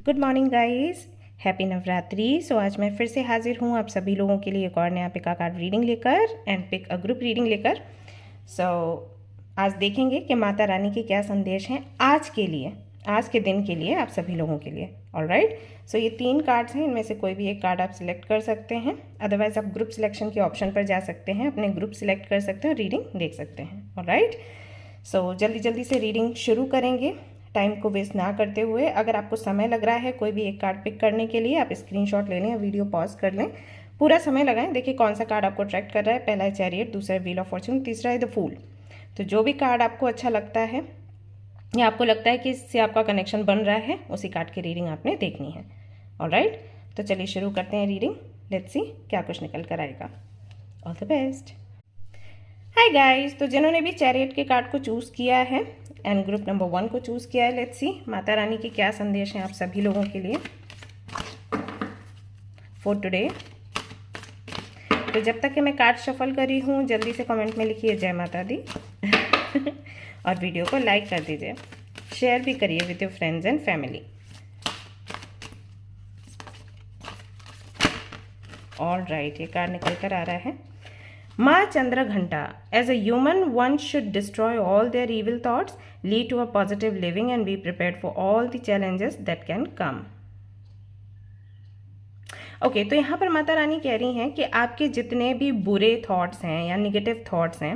Good morning guys, happy Navratri. So आज मैं फिर से हाजिर हूँ आप सभी लोगों के लिए एक और नया पिक अ कार्ड रीडिंग लेकर and pick a group reading लेकर। सो आज देखेंगे कि माता रानी के क्या संदेश हैं आज के लिए, आज के दिन के लिए, आप सभी लोगों के लिए। ऑलराइट, सो ये 3 कार्ड्स हैं, इनमें से कोई भी एक कार्ड आप सिलेक्ट कर सकते हैं, अदरवाइज आप ग्रुप सिलेक्शन के ऑप्शन पर जा सकते हैं, अपने ग्रुप सिलेक्ट कर सकते हैं, रीडिंग देख सकते हैं। ऑलराइट, सो जल्दी जल्दी से रीडिंग शुरू करेंगे, टाइम को वेस्ट ना करते हुए। अगर आपको समय लग रहा है कोई भी एक कार्ड पिक करने के लिए, आप स्क्रीनशॉट ले लें, वीडियो पॉज कर लें, पूरा समय लगाएं, देखिए कौन सा कार्ड आपको अट्रैक्ट कर रहा है। पहला है चैरियट, दूसरा है व्हील ऑफ फॉर्च्यून, तीसरा है द फूल। तो जो भी कार्ड आपको अच्छा लगता है या आपको लगता है कि इससे आपका कनेक्शन बन रहा है, उसी कार्ड की रीडिंग आपने देखनी है। ऑलराइट, तो चलिए शुरू करते हैं रीडिंग। लेट्स सी क्या कुछ निकल कर आएगा। All the best. Hi guys, तो जिन्होंने भी चैरियट के कार्ड को चूज़ किया है एंड ग्रुप नंबर 1 को चूज़ किया है, लेट्स सी माता रानी के क्या संदेश हैं आप सभी लोगों के लिए फॉर टुडे। तो जब तक कि मैं कार्ड शफल कर रही हूँ, जल्दी से कमेंट में लिखिए जय माता दी और वीडियो को लाइक कर दीजिए, शेयर भी करिए with your friends and family. Alright, ये कार्ड निकल कर आ रहा है माँ Chandraghanta. As a human, one should destroy all their evil thoughts, lead to a positive living and be prepared for all the challenges that can come. Okay, तो यहाँ पर माता रानी कह रही हैं कि आपके जितने भी बुरे थॉट्स हैं या निगेटिव थॉट्स हैं,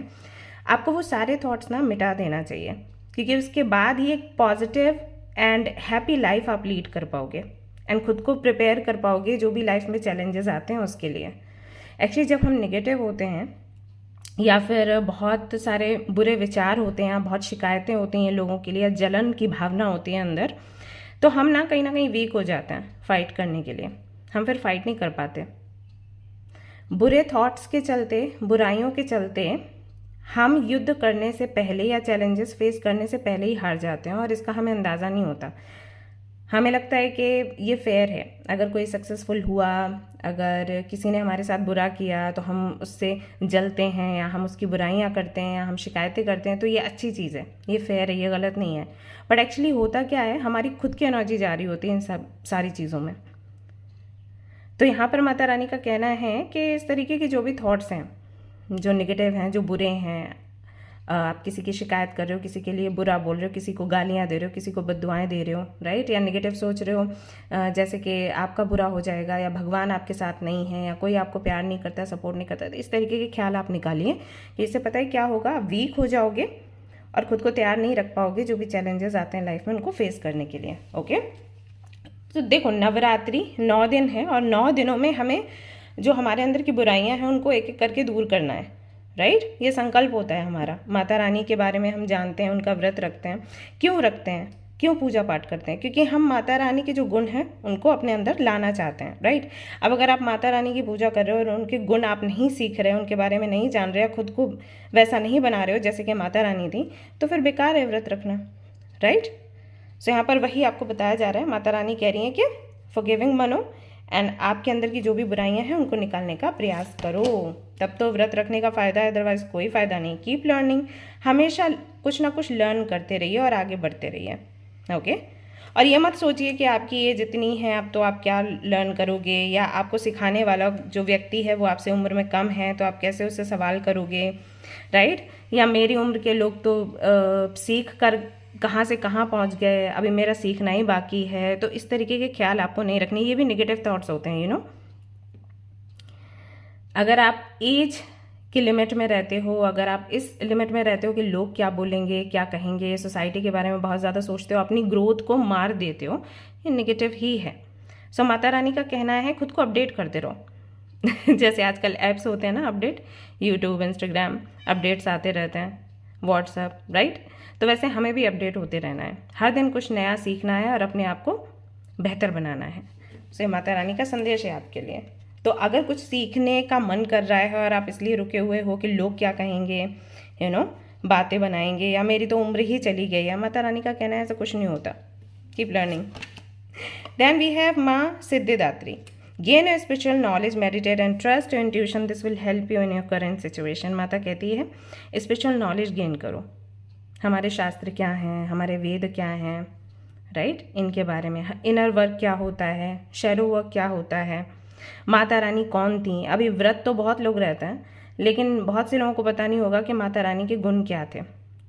आपको वो सारे थॉट्स ना मिटा देना चाहिए, क्योंकि उसके बाद ही एक पॉजिटिव एंड हैप्पी लाइफ आप लीड कर पाओगे एंड खुद को प्रिपेयर कर पाओगे जो भी लाइफ में चैलेंजेस आते हैं उसके लिए। एक्चुअली जब हम नेगेटिव होते हैं या फिर बहुत सारे बुरे विचार होते हैं, बहुत शिकायतें होती हैं लोगों के लिए, या जलन की भावना होती है अंदर, तो हम ना कहीं वीक हो जाते हैं फाइट करने के लिए। हम फिर फाइट नहीं कर पाते। बुरे थॉट्स के चलते, बुराइयों के चलते हम युद्ध करने से पहले या चैलेंजेस फेस करने से पहले ही हार जाते हैं और इसका हमें अंदाज़ा नहीं होता। हमें लगता है कि ये फेयर है, अगर कोई सक्सेसफुल हुआ, अगर किसी ने हमारे साथ बुरा किया तो हम उससे जलते हैं या हम उसकी बुराइयां करते हैं या हम शिकायतें करते हैं, तो ये अच्छी चीज़ है, ये फेयर है, ये गलत नहीं है। बट एक्चुअली होता क्या है, हमारी खुद की एनर्जी जा रही होती है इन सब सारी चीज़ों में। तो यहाँ पर माता रानी का कहना है कि इस तरीके के जो भी थॉट्स हैं, जो नेगेटिव हैं, जो बुरे हैं, आप किसी की शिकायत कर रहे हो, किसी के लिए बुरा बोल रहे हो, किसी को गालियाँ दे रहे हो, किसी को बद्दुआएं दे रहे हो, राइट, या नेगेटिव सोच रहे हो, जैसे कि आपका बुरा हो जाएगा या भगवान आपके साथ नहीं है या कोई आपको प्यार नहीं करता, सपोर्ट नहीं करता, तो इस तरीके के ख्याल आप निकालिए। इससे पता है क्या होगा, आप वीक हो जाओगे और खुद को तैयार नहीं रख पाओगे जो भी चैलेंजेस आते हैं लाइफ में उनको फेस करने के लिए। ओके, तो देखो नवरात्रि 9 दिन है और 9 दिनों में हमें जो हमारे अंदर की बुराइयाँ हैं उनको एक एक करके दूर करना है, राइट। ये संकल्प होता है हमारा। माता रानी के बारे में हम जानते हैं, उनका व्रत रखते हैं। क्यों रखते हैं, क्यों पूजा पाठ करते हैं? क्योंकि हम माता रानी के जो गुण हैं उनको अपने अंदर लाना चाहते हैं, राइट। अब अगर आप माता रानी की पूजा कर रहे हो और उनके गुण आप नहीं सीख रहे, उनके बारे में नहीं जान रहे, खुद को वैसा नहीं बना रहे हो जैसे कि माता रानी थी, तो फिर बेकार है व्रत रखना, राइट। सो यहाँ पर वही आपको बताया जा रहा है, माता रानी कह रही हैं कि फॉरगिविंग बनो एंड आपके अंदर की जो भी बुराइयां हैं उनको निकालने का प्रयास करो, तब तो व्रत रखने का फ़ायदा है, अदरवाइज कोई फ़ायदा नहीं। कीप लर्निंग, हमेशा कुछ ना कुछ लर्न करते रहिए और आगे बढ़ते रहिए। ओके, और ये मत सोचिए कि आपकी एज इतनी है अब तो आप क्या लर्न करोगे, या आपको सिखाने वाला जो व्यक्ति है वो आपसे उम्र में कम है तो आप कैसे उससे सवाल करोगे, राइट। या मेरी उम्र के लोग तो सीख कर कहाँ से कहाँ पहुँच गए, अभी मेरा सीखना ही बाकी है, तो इस तरीके के ख्याल आपको नहीं रखने। ये भी नेगेटिव थॉट्स होते हैं, यू नो। अगर आप एज की लिमिट में रहते हो, अगर आप इस लिमिट में रहते हो कि लोग क्या बोलेंगे, क्या कहेंगे, सोसाइटी के बारे में बहुत ज़्यादा सोचते हो, अपनी ग्रोथ को मार देते हो, ये नेगेटिव ही है। सो माता रानी का कहना है खुद को अपडेट करते रहो जैसे आजकल ऐप्स होते हैं ना अपडेट, यूट्यूब, इंस्टाग्राम, अपडेट्स आते रहते हैं, व्हाट्सएप, राइट। तो वैसे हमें भी अपडेट होते रहना है, हर दिन कुछ नया सीखना है और अपने आप को बेहतर बनाना है। सो माता रानी का संदेश है आपके लिए। तो अगर कुछ सीखने का मन कर रहा है और आप इसलिए रुके हुए हो कि लोग क्या कहेंगे, यू नो, बातें बनाएंगे, या मेरी तो उम्र ही चली गई है, माता रानी का कहना है ऐसा कुछ नहीं होता। Keep learning. Then we have माँ Siddhidatri. Gain your spiritual knowledge, meditate and trust your intuition, this will help you in your current situation. माता कहती है स्पिरिचुअल नॉलेज गेन करो, हमारे शास्त्र क्या हैं, हमारे वेद क्या हैं, राइट, इनके बारे में, इनर वर्क क्या होता है, शैडो वर्क क्या होता है, माता रानी कौन थी। अभी व्रत तो बहुत लोग रहते हैं, लेकिन बहुत से लोगों को पता नहीं होगा कि माता रानी के गुण क्या थे।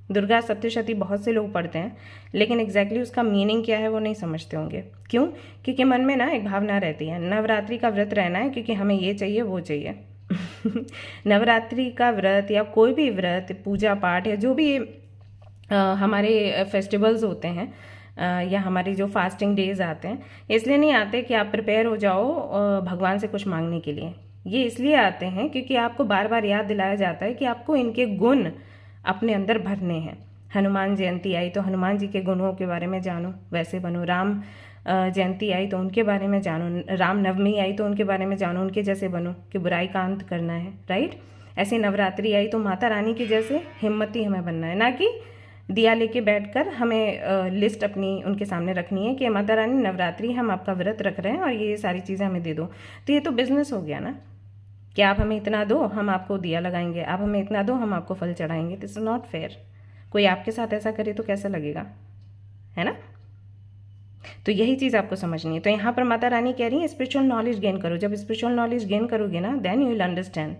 दुर्गा सप्तशती बहुत से लोग पढ़ते हैं, लेकिन एग्जैक्टली उसका मीनिंग क्या है वो नहीं समझते होंगे। क्यों? क्योंकि मन में ना एक भावना रहती है, नवरात्रि का व्रत रहना है क्योंकि हमें ये चाहिए वो चाहिए। नवरात्रि का व्रत या कोई भी व्रत, पूजा पाठ या जो भी हमारे फेस्टिवल्स होते हैं या हमारी जो फास्टिंग डेज आते हैं, इसलिए नहीं आते कि आप प्रिपेयर हो जाओ भगवान से कुछ मांगने के लिए। ये इसलिए आते हैं क्योंकि आपको बार बार याद दिलाया जाता है कि आपको इनके गुण अपने अंदर भरने हैं। हनुमान जयंती आई तो हनुमान जी के गुणों के बारे में जानो, वैसे बनो। राम जयंती आई तो उनके बारे में जानो, राम नवमी आई तो उनके बारे में जानो, उनके जैसे बनो कि बुराई का अंत करना है, राइट। ऐसे नवरात्रि आई तो माता रानी के जैसे हिम्मती हमें बनना है, ना कि दिया लेके बैठकर हमें लिस्ट अपनी उनके सामने रखनी है कि माता रानी नवरात्रि हम आपका व्रत रख रहे हैं और ये सारी चीज़ें हमें दे दो। तो ये तो बिजनेस हो गया ना, कि आप हमें इतना दो हम आपको दिया लगाएंगे, आप हमें इतना दो हम आपको फल चढ़ाएंगे। This is not fair. कोई आपके साथ ऐसा करे तो कैसा लगेगा, है ना। तो यही चीज़ आपको समझनी है। तो यहाँ पर माता रानी कह रही है स्पिरिचुअल नॉलेज गेन करो। जब स्पिरिचुअल नॉलेज गेन करोगे ना, देन यू विल अंडरस्टैंड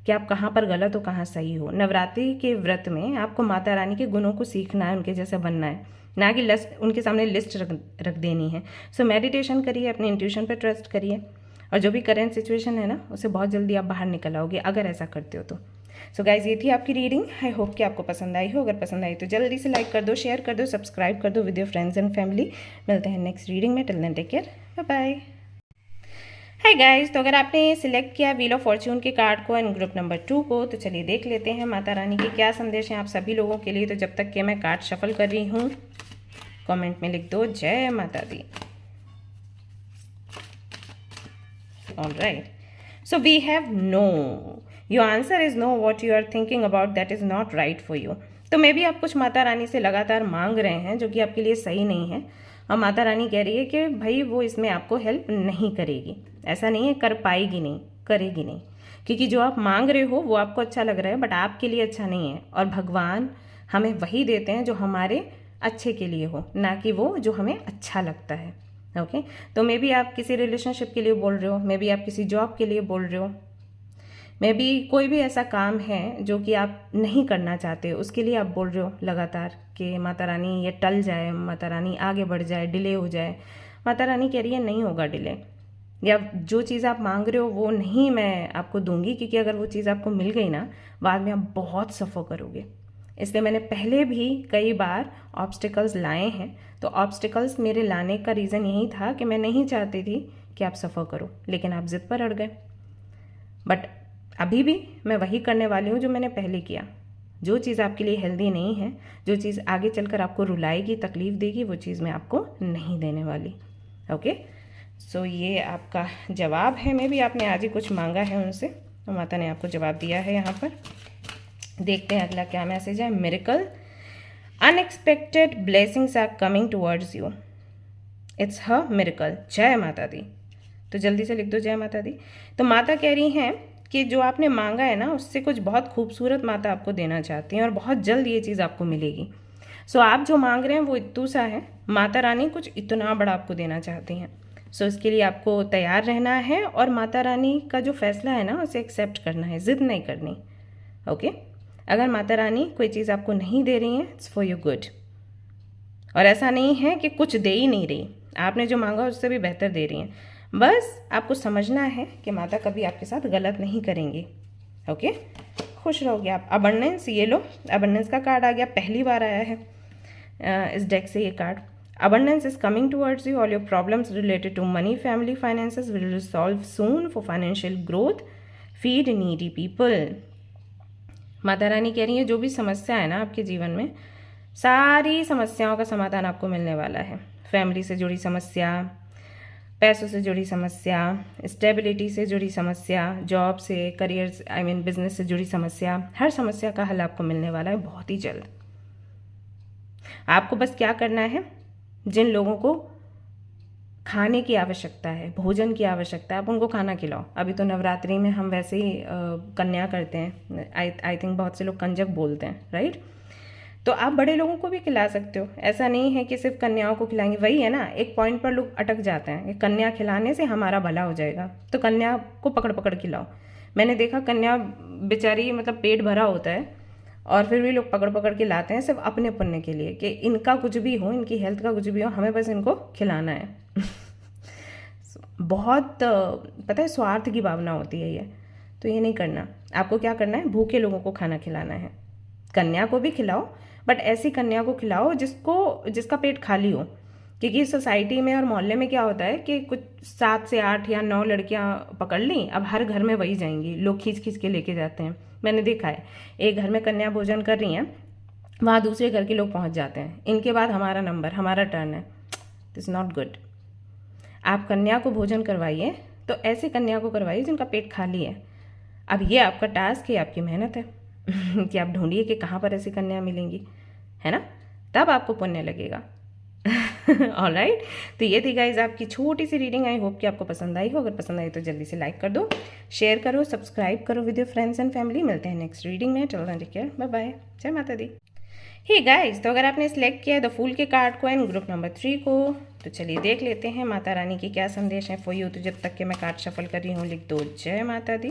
कि आप कहाँ पर गलत हो कहाँ सही हो। नवरात्रि के व्रत में आपको माता रानी के गुणों को सीखना है, उनके जैसे बनना है, ना कि उनके सामने लिस्ट रख देनी है। सो मेडिटेशन करिए, अपने इंट्यूशन पर ट्रस्ट करिए, और जो भी करेंट सिचुएशन है ना उससे बहुत जल्दी आप बाहर निकल आओगे अगर ऐसा करते हो तो। सो गाइज, ये थी आपकी रीडिंग। आई होप कि आपको पसंद आई हो। अगर पसंद आई तो जल्दी से लाइक कर दो, शेयर कर दो, सब्सक्राइब कर दो with your friends and family. मिलते हैं नेक्स्ट रीडिंग में। Till then take care, bye bye. Hi guys, तो अगर आपने सिलेक्ट किया व्हील ऑफ फॉर्च्यून के कार्ड को एंड ग्रुप नंबर 2 को, तो चलिए देख लेते हैं माता रानी के क्या संदेश हैं आप सभी लोगों के लिए। तो जब तक कि मैं कार्ड शफल कर रही हूँ, कमेंट में लिख दो जय माता दी। All right, so we have no. Your answer is no. What you are thinking about that is not right for you. तो मे भी आप कुछ माता रानी से लगातार मांग रहे हैं जो कि आपके लिए सही नहीं है, और माता रानी कह रही है कि भाई वो इसमें आपको हेल्प नहीं करेगी। ऐसा नहीं है कर पाएगी, नहीं करेगी नहीं, क्योंकि जो आप मांग रहे हो वो आपको अच्छा लग रहा है बट आपके लिए अच्छा नहीं है। और भगवान हमें वही देते हैं जो हमारे अच्छे के लिए हो, ना कि वो जो हमें अच्छा लगता है। ओके, तो मे बी आप किसी रिलेशनशिप के लिए बोल रहे हो, मे बी आप किसी जॉब के लिए बोल रहे हो, मे बी कोई भी ऐसा काम है जो कि आप नहीं करना चाहते, उसके लिए आप बोल रहे हो लगातार कि माता रानी ये टल जाए, माता रानी आगे बढ़ जाए, डिले हो जाए। माता रानी कह रही है नहीं होगा डिले, या जो चीज़ आप मांग रहे हो वो नहीं मैं आपको दूंगी, क्योंकि अगर वो चीज़ आपको मिल गई ना बाद में आप बहुत सफ़र करोगे। इसलिए मैंने पहले भी कई बार ऑब्स्टिकल्स लाए हैं। तो ऑब्स्टिकल्स मेरे लाने का रीज़न यही था कि मैं नहीं चाहती थी कि आप सफ़र करो, लेकिन आप ज़िद पर अड़ गए। बट अभी भी मैं वही करने वाली हूँ जो मैंने पहले किया। जो चीज़ आपके लिए हेल्दी नहीं है, जो चीज़ आगे चलकर आपको रुलाएगी, तकलीफ़ देगी, वो चीज़ मैं आपको नहीं देने वाली। ओके, सो ये आपका जवाब है। मे भी आपने आज ही कुछ मांगा है उनसे, तो माता ने आपको जवाब दिया है यहाँ पर। देखते हैं अगला क्या मैसेज है। Miracle, unexpected blessings are coming towards you, it's her miracle. जय माता दी। तो जल्दी से लिख दो जय माता दी। तो माता कह रही हैं कि जो आपने मांगा है ना उससे कुछ बहुत खूबसूरत माता आपको देना चाहती हैं और बहुत जल्द ये चीज़ आपको मिलेगी। सो आप जो मांग रहे हैं वो इतू सा है, माता रानी कुछ इतना बड़ा आपको देना चाहती हैं। सो इसके लिए आपको तैयार रहना है और माता रानी का जो फैसला है ना उसे एक्सेप्ट करना है, ज़िद नहीं करनी। ओके, अगर माता रानी कोई चीज़ आपको नहीं दे रही है, इट्स फॉर योर गुड। और ऐसा नहीं है कि कुछ दे ही नहीं रही, आपने जो मांगा उससे भी बेहतर दे रही हैं। बस आपको समझना है कि माता कभी आपके साथ गलत नहीं करेंगी। ओके, खुश रहोगे आप। अबंडेंस, ये लो, अबंडेंस का कार्ड आ गया, पहली बार आया है इस डेक से ये card. Abundance is coming towards you. All your problems related to money, family, finances will resolve soon for financial growth. Feed needy people. माता रानी कह रही है जो भी समस्या है ना आपके जीवन में, सारी समस्याओं का समाधान आपको मिलने वाला है। फैमिली से जुड़ी समस्या, पैसों से जुड़ी समस्या, स्टेबिलिटी से जुड़ी समस्या, जॉब से, करियर बिजनेस से जुड़ी समस्या, हर समस्या का हल आपको मिलने वाला है बहुत ही जल्द। आपको बस क्या करना है, जिन लोगों को खाने की आवश्यकता है, भोजन की आवश्यकता है, आप उनको खाना खिलाओ। अभी तो नवरात्रि में हम वैसे ही कन्या करते हैं, आई थिंक बहुत से लोग कंजक बोलते हैं, राइट। तो आप बड़े लोगों को भी खिला सकते हो, ऐसा नहीं है कि सिर्फ कन्याओं को खिलाएंगे। वही है ना, एक पॉइंट पर लोग अटक जाते हैं कि कन्या खिलाने से हमारा भला हो जाएगा, तो कन्या को पकड़ पकड़ खिलाओ। मैंने देखा कन्या बेचारी मतलब पेट भरा होता है और फिर भी लोग पकड़ पकड़ के लाते हैं सिर्फ अपने पुण्य के लिए कि इनका कुछ भी हो, इनकी हेल्थ का कुछ भी हो, हमें बस इनको खिलाना है। बहुत पता है स्वार्थ की भावना होती है ये, तो ये नहीं करना। आपको क्या करना है, भूखे लोगों को खाना खिलाना है। कन्या को भी खिलाओ, बट ऐसी कन्या को खिलाओ जिसका पेट खाली हो। क्योंकि सोसाइटी में और मोहल्ले में क्या होता है कि कुछ 7 से 8 या 9 लड़कियां पकड़ ली, अब हर घर में वही जाएंगी, लोग खींच खींच के लेके जाते हैं। मैंने देखा है, एक घर में कन्या भोजन कर रही हैं, वहाँ दूसरे घर के लोग पहुँच जाते हैं, इनके बाद हमारा नंबर, हमारा टर्न है। This not good. आप कन्या को भोजन करवाइए तो ऐसे कन्या को करवाइए जिनका पेट खाली है। अब ये आपका टास्क है, आपकी मेहनत है कि आप ढूंढिए कि कहाँ पर ऐसी कन्या मिलेंगी, है ना, तब आपको पुण्य लगेगा। ऑलराइट, तो ये थी गाइज आपकी छोटी सी रीडिंग। आई होप कि आपको पसंद आई हो। अगर पसंद आई तो जल्दी से लाइक कर दो, शेयर करो, सब्सक्राइब करो with your friends and family. मिलते हैं नेक्स्ट रीडिंग में। चलो टेक केयर, बाय बाय, जय माता दी। हे गाइज, तो अगर आपने सिलेक्ट किया है द फूल के कार्ड को एंड ग्रुप नंबर 3 को, तो चलिए देख लेते हैं माता रानी के क्या संदेश हैं फॉर यू। तो जब तक के मैं कार्ड शफल कर रही हूँ, लिख दो जय माता दी।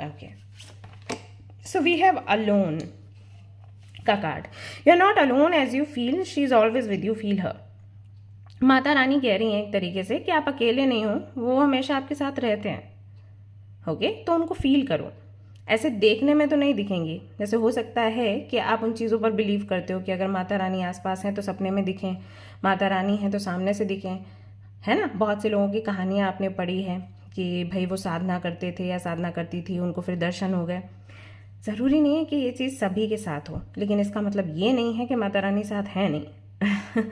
Okay, so we have alone का card. You are not alone as you feel, she is always with you, feel her. माता रानी कह रही हैं एक तरीके से कि आप अकेले नहीं हो, वो हमेशा आपके साथ रहते हैं। ओके, तो उनको फील करो। ऐसे देखने में तो नहीं दिखेंगी, जैसे हो सकता है कि आप उन चीज़ों पर बिलीव करते हो कि अगर माता रानी आसपास हैं तो सपने में दिखें, माता रानी हैं तो सामने से दिखें, है ना। बहुत से लोगों की कहानियाँ आपने पढ़ी हैं कि भाई वो साधना करते थे या साधना करती थी, उनको फिर दर्शन हो गए। ज़रूरी नहीं है कि ये चीज़ सभी के साथ हो, लेकिन इसका मतलब ये नहीं है कि माता रानी साथ है नहीं।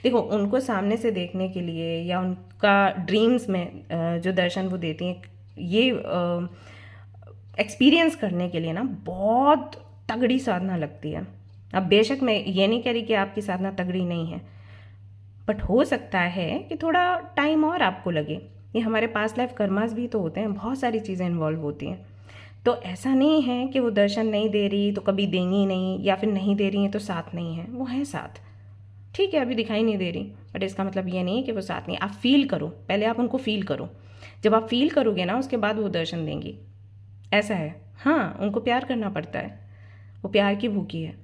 देखो, उनको सामने से देखने के लिए या उनका ड्रीम्स में जो दर्शन वो देती हैं, ये एक्सपीरियंस करने के लिए ना बहुत तगड़ी साधना लगती है। अब बेशक मैं ये नहीं कह रही कि आपकी साधना तगड़ी नहीं है, बट हो सकता है कि थोड़ा टाइम और आपको लगे। ये हमारे पास लाइफ कर्मास भी तो होते हैं, बहुत सारी चीज़ें इन्वॉल्व होती हैं। तो ऐसा नहीं है कि वो दर्शन नहीं दे रही तो कभी देंगी नहीं, या फिर नहीं दे रही है तो साथ नहीं है। वो है साथ, ठीक है, अभी दिखाई नहीं दे रही, बट इसका मतलब ये नहीं है कि वो साथ नहीं। आप फील करो, पहले आप उनको फील करो। जब आप फील करोगे ना, उसके बाद वो दर्शन देंगी। ऐसा है, हाँ, उनको प्यार करना पड़ता है, वो प्यार की भूखी है।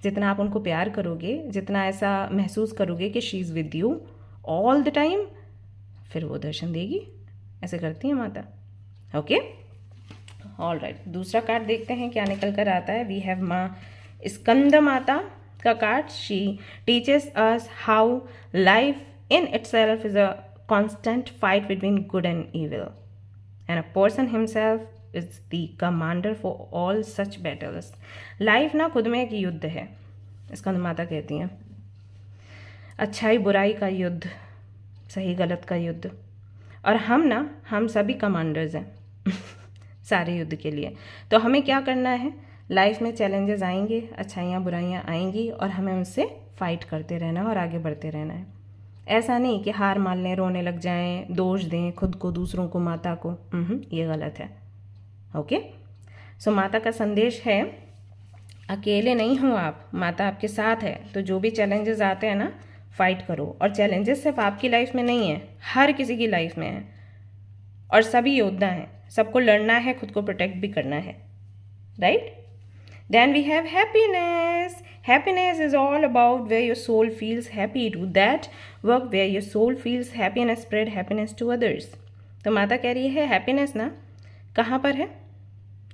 जितना आप उनको प्यार करोगे, जितना ऐसा महसूस करोगे कि she is with you all the time, फिर वो दर्शन देगी। ऐसे करती है माता। ओके, ऑल राइट, दूसरा कार्ड देखते हैं क्या निकल कर आता है। वी हैव माँ स्कंद माता का card. She teaches us how life in itself is a constant fight between good and evil, and a person himself is the commander for all such battles. Life ना खुद में एक युद्ध है, स्कंद माता कहती हैं। अच्छाई बुराई का युद्ध, सही गलत का युद्ध, और हम सभी कमांडर्स हैं सारे युद्ध के लिए। तो हमें क्या करना है, लाइफ में चैलेंजेस आएंगे, अच्छाइयाँ बुराइयाँ आएंगी, और हमें उनसे फाइट करते रहना है और आगे बढ़ते रहना है। ऐसा नहीं कि हार मान लें, रोने लग जाएं, दोष दें खुद को, दूसरों को, माता को। ये गलत है। ओके, सो माता का संदेश है, अकेले नहीं हो आप, माता आपके साथ है। तो जो भी चैलेंजेस आते हैं ना, फाइट करो। और चैलेंजेस सिर्फ आपकी लाइफ में नहीं है, हर किसी की लाइफ में है, और सभी योद्धा हैं, सबको लड़ना है, खुद को प्रोटेक्ट भी करना है, right. Then we have happiness. Happiness is all about where your soul feels happy. Do that work where your soul feels happy and spread happiness to others. तो माता कह रही है हैप्पीनेस ना कहाँ पर है,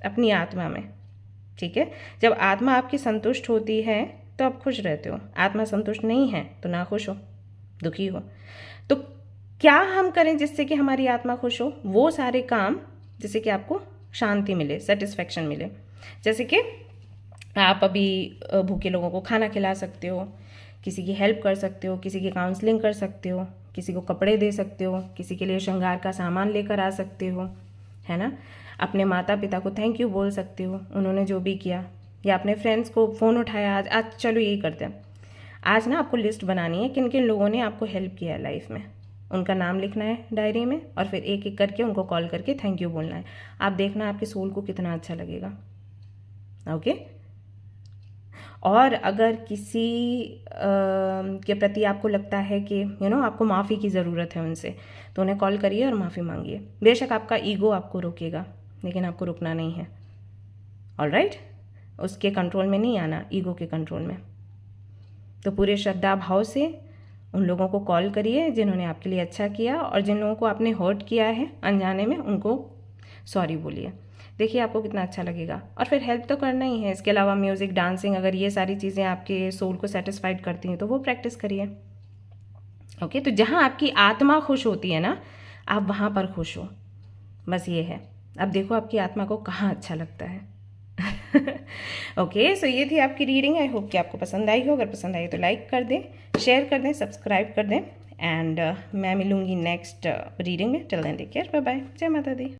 अपनी आत्मा में, ठीक है। जब आत्मा आपकी संतुष्ट होती है तो आप खुश रहते हो। आत्मा संतुष्ट नहीं है तो ना खुश हो, दुखी हो। तो क्या हम करें जिससे कि हमारी आत्मा खुश हो? वो सारे काम जिससे कि आपको शांति मिले, सेटिस्फेक्शन मिले। जैसे कि आप अभी भूखे लोगों को खाना खिला सकते हो, किसी की हेल्प कर सकते हो, किसी की काउंसलिंग कर सकते हो, किसी को कपड़े दे सकते हो, किसी के लिए श्रृंगार का सामान लेकर आ सकते हो, है ना। अपने माता पिता को थैंक यू बोल सकते हो, उन्होंने जो भी किया। या अपने फ्रेंड्स को फ़ोन उठाया, आज चलो यही करते हैं। आज ना आपको लिस्ट बनानी है किन किन लोगों ने आपको हेल्प किया है लाइफ में, उनका नाम लिखना है डायरी में और फिर एक एक करके उनको कॉल करके थैंक यू बोलना है। आप देखना आपके सोल को कितना अच्छा लगेगा। ओके। और अगर किसी के प्रति आपको लगता है कि आपको माफ़ी की ज़रूरत है उनसे, तो उन्हें कॉल करिए और माफ़ी मांगिए। बेशक आपका ईगो आपको रोकेगा, लेकिन आपको रुकना नहीं है। ऑलराइट, उसके कंट्रोल में नहीं आना, ईगो के कंट्रोल में। तो पूरे श्रद्धा भाव से उन लोगों को कॉल करिए जिन्होंने आपके लिए अच्छा किया, और जिन लोगों को आपने हर्ट किया है अनजाने में, उनको सॉरी बोलिए। देखिए आपको कितना अच्छा लगेगा। और फिर हेल्प तो करना ही है। इसके अलावा म्यूज़िक, डांसिंग, अगर ये सारी चीज़ें आपके सोल को सेटिस्फाइड करती हैं तो वो प्रैक्टिस करिए। ओके। तो जहाँ आपकी आत्मा खुश होती है ना, आप वहाँ पर खुश हो, बस ये है। अब देखो आपकी आत्मा को कहाँ अच्छा लगता है। ओके, सो ये थी आपकी रीडिंग। आई होप कि आपको पसंद आई हो। अगर पसंद आई तो लाइक कर दें, शेयर कर दें, सब्सक्राइब कर दें, एंड मैं मिलूँगी नेक्स्ट रीडिंग में। Till then take care, bye bye, जय माता दी।